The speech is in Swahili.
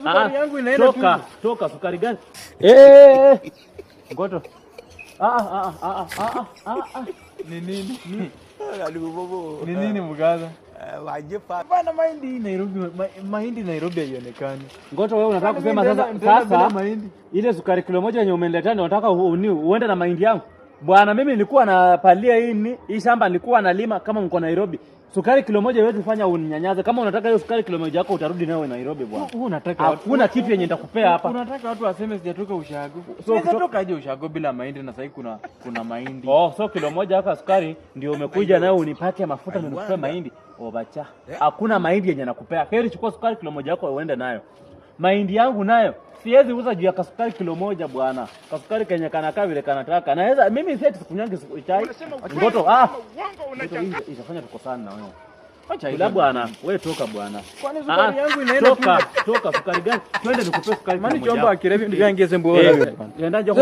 Sukari yangu inaenda tu. Toka sukari gani? Ngoto. Ni nini? Ni nini mgaza? Wajepa. Bana mahindi Nairobi haionekani. Ngoto wewe unataka kusema sasa ile sukari kilo moja yenye umeniletea ndio unataka uende na mahindi yangu? Bwana mimi nilikuwa napalia hii shamba nilikuwa nalima kama mko Nairobi. Sukari kilo moja wewe fanya uninyanyaze. Kama unataka hiyo sukari kilo moja yako utarudi nayo Nairobi bwana. Unataka hakuna kitu yenye nitakupea hapa. Unataka watu waseme sijatoka ushago. So kutoka aje ushago bila mahindi na sasa kuna mahindi. So kilo moja haka sukari ndio umekuja nayo unipake mafuta na nikupe mahindi. Bacha. Hakuna mahindi yenye nakupea. Heri chukua sukari kilo moja yako uende nayo. Mahindi yangu nayo siwezi uza juu ya kasukari kilo moja bwana. Kasukari kenye kanakaa vile kanataka. Naweza mimi sasa tukunyange chai. Ngoto itafanya tukosane na wewe. Acha ila bwana, wewe toka bwana. Kwani sukari yangu inaenda toka sukari gani? Twende nikupe sukari. Mani chomba kirevi ndio yangie sembo wewe. Nenda njoo.